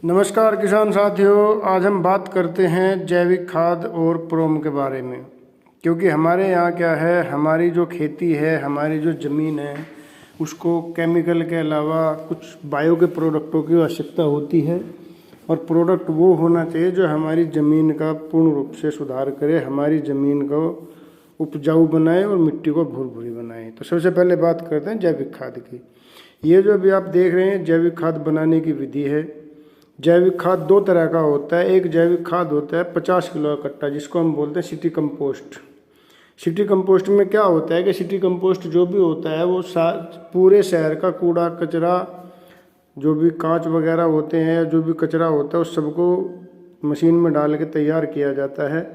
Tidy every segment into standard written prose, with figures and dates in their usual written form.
नमस्कार किसान साथियों, आज हम बात करते हैं जैविक खाद और प्रोम के बारे में। क्योंकि हमारे यहाँ क्या है, हमारी जो खेती है, हमारी जो ज़मीन है, उसको केमिकल के अलावा कुछ बायो के प्रोडक्टों की आवश्यकता होती है। और प्रोडक्ट वो होना चाहिए जो हमारी ज़मीन का पूर्ण रूप से सुधार करे, हमारी ज़मीन को उपजाऊ बनाए और मिट्टी को भुरभुरी बनाए। तो सबसे पहले बात करते हैं जैविक खाद की। ये जो अभी आप देख रहे हैं जैविक खाद बनाने की विधि है। जैविक खाद दो तरह का होता है। एक जैविक खाद होता है 50 किलो का कट्टा, जिसको हम बोलते हैं सिटी कंपोस्ट। सिटी कंपोस्ट में क्या होता है कि सिटी कंपोस्ट जो भी होता है वो पूरे शहर का कूड़ा कचरा, जो भी कांच वगैरह होते हैं या जो भी कचरा होता है उस सबको मशीन में डाल के तैयार किया जाता है।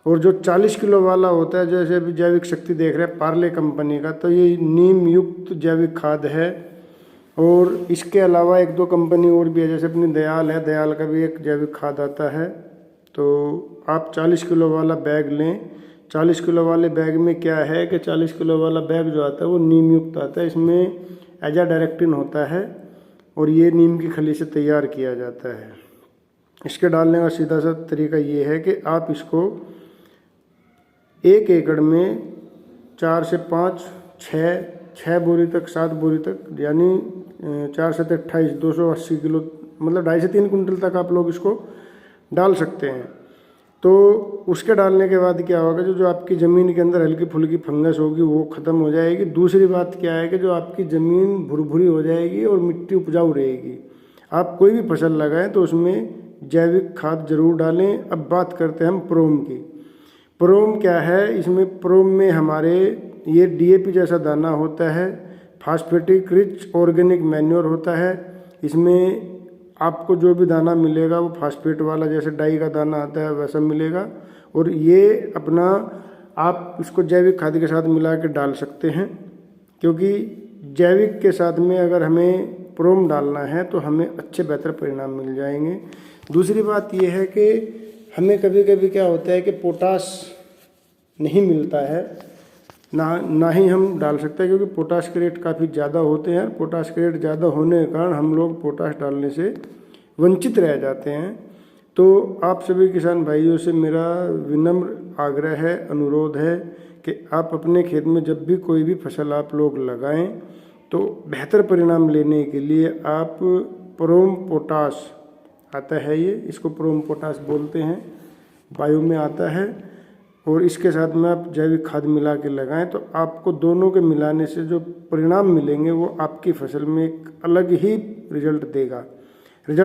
और जो 40 किलो वाला होता है, जैसे अभी जैविक शक्ति देख रहे हैं पार्ले कंपनी का, तो ये नीम युक्त जैविक खाद है। और इसके अलावा एक दो कंपनी और भी है, जैसे अपनी दयाल है, दयाल का भी एक जैविक खाद आता है। तो आप 40 किलो वाला बैग लें। 40 किलो वाले बैग में क्या है कि 40 किलो वाला बैग जो आता है वो नीम युक्त आता है। इसमें एजाडायरेक्टिन होता है और ये नीम की खली से तैयार किया जाता है। इसके डालने का सीधा सा तरीका ये है कि आप इसको 1 एकड़ में 4 से 5, 6 बोरी तक, 7 बोरी तक, यानी 4 से 28, 280 किलो, मतलब 2.5 से 3 कुंटल तक आप लोग इसको डाल सकते हैं। तो उसके डालने के बाद क्या होगा, जो आपकी ज़मीन के अंदर हल्की फुल्की फंगस होगी वो ख़त्म हो जाएगी। दूसरी बात क्या है कि जो आपकी ज़मीन भुरभुरी हो जाएगी और मिट्टी उपजाऊ रहेगी। आप कोई भी फसल लगाएं तो उसमें जैविक खाद जरूर डालें। अब बात करते हैं हम प्रोम की। प्रोम क्या है, इसमें प्रोम में हमारे ये डीएपी जैसा दाना होता है, फास्फेटिक रिच ऑर्गेनिक मैन्योर होता है। इसमें आपको जो भी दाना मिलेगा वो फास्फेट वाला, जैसे डाई का दाना आता है वैसा मिलेगा। और ये अपना आप इसको जैविक खाद के साथ मिला के डाल सकते हैं, क्योंकि जैविक के साथ में अगर हमें प्रोम डालना है तो हमें अच्छे बेहतर परिणाम मिल जाएंगे। दूसरी बात ये है कि हमें कभी कभी क्या होता है कि पोटाश नहीं मिलता है, ना ही हम डाल सकते हैं, क्योंकि पोटाश के रेट काफ़ी ज़्यादा होते हैं। पोटाश के रेट ज़्यादा होने के कारण हम लोग पोटाश डालने से वंचित रह जाते हैं। तो आप सभी किसान भाइयों से मेरा विनम्र आग्रह है, अनुरोध है कि आप अपने खेत में जब भी कोई भी फसल आप लोग लगाएं तो बेहतर परिणाम लेने के लिए आप प्रोम पोटाश आता है, ये इसको प्रोम पोटाश बोलते हैं, बायो में आता है। और इसके साथ में आप जैविक खाद मिला के लगाएं तो आपको दोनों के मिलाने से जो परिणाम मिलेंगे वो आपकी फसल में एक अलग ही रिजल्ट देगा।